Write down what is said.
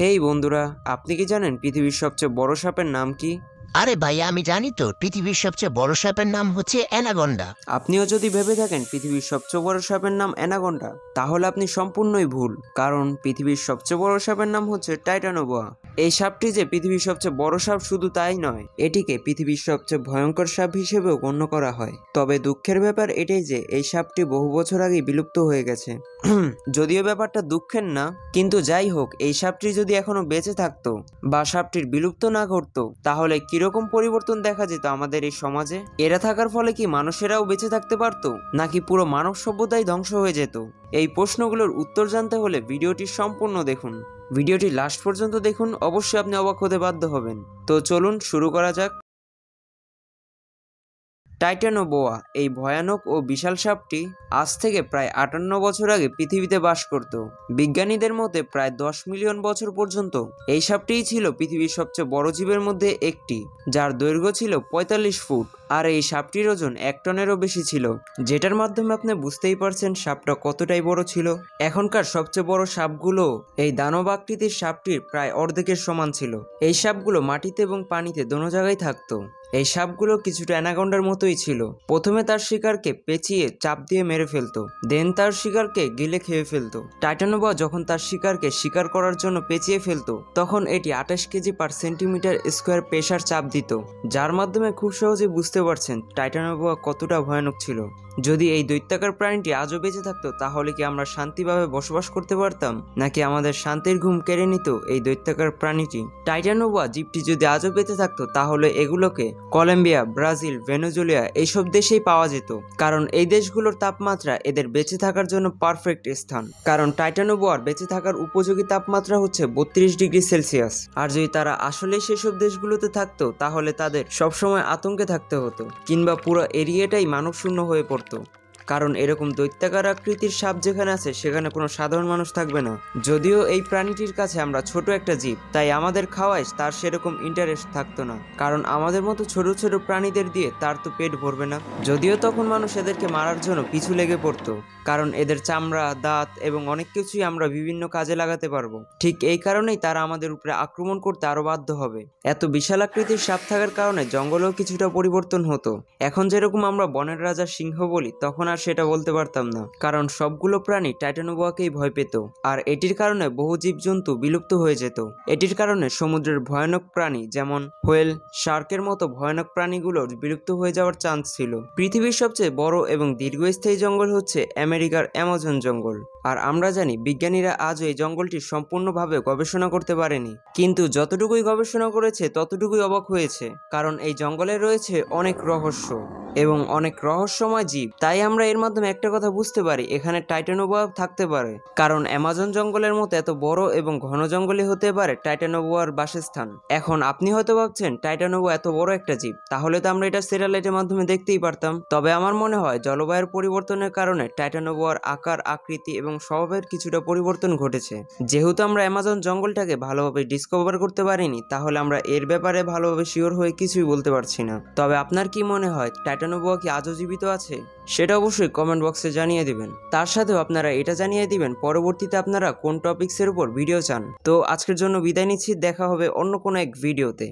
হেই বন্ধুরা, আপনি কি জানেন পৃথিবীর সবচেয়ে বড় সাপের নাম কি? আরে ভাই, আমি জানি তো পৃথিবীর সবচেয়ে বড় সাপের নাম হচ্ছে অ্যানাকোন্ডা। আপনিও যদি ভেবে থাকেন পৃথিবীর সবচেয়ে বড় সাপের নাম অ্যানাকোন্ডা, তাহলে আপনি সম্পূর্ণই ভুল। কারণ পৃথিবীর সবচেয়ে বড় সাপের নাম হচ্ছে টাইটানোবোয়া। এই সাপটি যে পৃথিবীর সবচেয়ে বড় সাপ শুধু তাই নয়, এটিকে পৃথিবীর সবচেয়ে ভয়ঙ্কর সাপ হিসেবেও গণ্য করা হয়। তবে দুঃখের ব্যাপার এটাই যে এই সাপটি বহু বছর আগেই বিলুপ্ত হয়ে গেছে। যদিও ব্যাপারটা দুঃখের না, কিন্তু যাই হোক, এই সাপটি যদি এখনো বেঁচে থাকতো বা সাপটির বিলুপ্ত না ঘটতো, তাহলে কিরকম পরিবর্তন দেখা যেত আমাদের এই সমাজে। এরা থাকার ফলে কি মানুষেরাও বেঁচে থাকতে পারতো, নাকি পুরো মানব সভ্যতাই ধ্বংস হয়ে যেত? এই প্রশ্নগুলোর উত্তর জানতে হলে ভিডিওটি সম্পূর্ণ দেখুন। ভিডিওটি লাস্ট পর্যন্ত দেখুন, অবশ্যই আপনি অবাক হতে বাধ্য হবেন। তো চলুন শুরু করা যাক। টাইটানোবোয়া এই ভয়ানক ও বিশাল সাপটি আজ থেকে প্রায় 58 বছর আগে পৃথিবীতে বাস করত। বিজ্ঞানীদের মতে প্রায় 10 মিলিয়ন বছর পর্যন্ত এই সাপটিই ছিল পৃথিবীর সবচেয়ে বড় জীবের মধ্যে একটি, যার দৈর্ঘ্য ছিল 45 ফুট। আর এই সাপটির ওজন 1 টনেরও বেশি ছিল, যেটার মাধ্যমে আপনি বুঝতেই পারছেন সাপটা কতটাই বড় ছিল। এখনকার সবচেয়ে বড় সাপগুলো এই দানব আকৃতির সাপটির প্রায় অর্ধেকের সমান ছিল। এই সাপগুলো মাটিতে এবং পানিতে দোনো জায়গায় থাকতো। এই সাপগুলো কিছুটা অ্যানাকোন্ডার মতোই ছিল। প্রথমে তার শিকারকে পেঁচিয়ে চাপ দিয়ে মেরে ফেলতো, দেন তার শিকারকে গিলে খেয়ে ফেলতো। টাইটানোবোয়া যখন তার শিকারকে শিকার করার জন্য পেঁচিয়ে ফেলতো, তখন এটি 28 কেজি পার সেন্টিমিটার স্কোয়ার প্রেসার চাপ দিত, যার মাধ্যমে খুব সহজেই বুঝতে পারছেন টাইটানোবোয়া কতটা ভয়ানক ছিল। যদি এই দৈত্যাকার প্রাণীটি আজও বেঁচে থাকতো, তাহলে কি আমরা শান্তিভাবে বসবাস করতে পারতাম, নাকি আমাদের শান্তির ঘুম কেড়ে নিত এই দৈত্যাকার প্রাণীটি? টাইটানোবোয়া জীবটি যদি আজও বেঁচে থাকতো, তাহলে এগুলোকে কলম্বিয়া, ব্রাজিল, ভেনেজুয়েলা এইসব দেশেই পাওয়া যেত। কারণ এই দেশগুলোর তাপমাত্রা এদের বেঁচে থাকার জন্য পারফেক্ট স্থান। কারণ টাইটানোবোয়ার বেঁচে থাকার উপযোগী তাপমাত্রা হচ্ছে 32 ডিগ্রি সেলসিয়াস। আর যদি তারা আসলে সেসব দেশগুলোতে থাকতো, তাহলে তাদের সবসময় আতঙ্কে থাকতে হতো, কিংবা পুরো এরিয়াটাই মানবশূন্য হয়ে পড়তো। কারণ এরকম দৈত্যাকার আকৃতির সাপ যেখানে আছে, সেখানে কোনো সাধারণ মানুষ থাকবে না। যদিও এই প্রাণীটির কাছে আমরা ছোট একটা জীব, তাই আমাদের খাওয়ায় তার সেরকম ইন্টারেস্ট থাকতো না। কারণ আমাদের মতো ছোট ছোট প্রাণীদের দিয়ে তার তো পেট ভরবে না। যদিও তখন মানুষ এদেরকে মারার জন্য পিছু লেগে পড়তো, কারণ এদের চামড়া, দাঁত এবং অনেক কিছুই আমরা বিভিন্ন কাজে লাগাতে পারবো। ঠিক এই কারণেই তারা আমাদের উপরে আক্রমণ করতে আরো বাধ্য হবে। এত বিশাল আকৃতির সাপ থাকার কারণে জঙ্গলেও কিছুটা পরিবর্তন হতো। এখন যেরকম আমরা বনের রাজা সিংহ বলি, তখন আর সেটা বলতে পারতাম না, কারণ সবগুলো প্রাণী টাইটানোবোয়াকেই ভয় পেত। আর এটির কারণে বহু জীবজন্তু বিলুপ্ত হয়ে যেত। এটির কারণে সমুদ্রের ভয়ানক প্রাণী যেমন হোয়েল, শার্কের মতো ভয়ানক প্রাণীগুলোর বিলুপ্ত হয়ে যাওয়ার চান্স ছিল। পৃথিবীর সবচেয়ে বড় এবং দীর্ঘস্থায়ী জঙ্গল হচ্ছে আমেরিকার অ্যামাজন জঙ্গল। আর আমরা জানি বিজ্ঞানীরা আজও এই জঙ্গলটি সম্পূর্ণভাবে গবেষণা করতে পারেনি, কিন্তু যতটুকুই গবেষণা করেছে ততটুকুই অবাক হয়েছে। কারণ এই জঙ্গলে রয়েছে অনেক রহস্য এবং অনেক রহস্যময় জীব। তাই আমরা এর মাধ্যমে একটা কথা বুঝতে পারি, এখানে টাইটানোবোয়া থাকতে পারে। কারণ অ্যামাজন জঙ্গলের মতো এত বড় এবং ঘন জঙ্গলে হতে পারে টাইটানোবোয়ার বাসস্থান। এখন আপনি হয়তো ভাবছেন টাইটানোবোয়া এত বড় একটা জীব, তাহলে তো আমরা এটা স্যাটেলাইটের মাধ্যমে দেখতেই পারতাম। তবে আমার মনে হয় জলবায়ুর পরিবর্তনের কারণে টাইটানোবোয়ার আকার, আকৃতি এবং স্বভাবের কিছুটা পরিবর্তন ঘটেছে। যেহেতু আমরা অ্যামাজন জঙ্গলটাকে ভালোভাবে ডিসকভার করতে পারিনি, তাহলে আমরা এর ব্যাপারে ভালোভাবে শিওর হয়ে কিছুই বলতে পারছি না। তবে আপনার কি মনে হয় টাইটানোবোয়া কি আজও জীবিত আছে? সেটা অবশ্যই কমেন্ট বক্সে জানিয়ে দিবেন। তার সাথেও আপনারা এটা জানিয়ে দিবেন পরবর্তীতে আপনারা কোন টপিকসের উপর ভিডিও চান। তো আজকের জন্য বিদায় নিচ্ছি, দেখা হবে অন্য কোনো এক ভিডিওতে।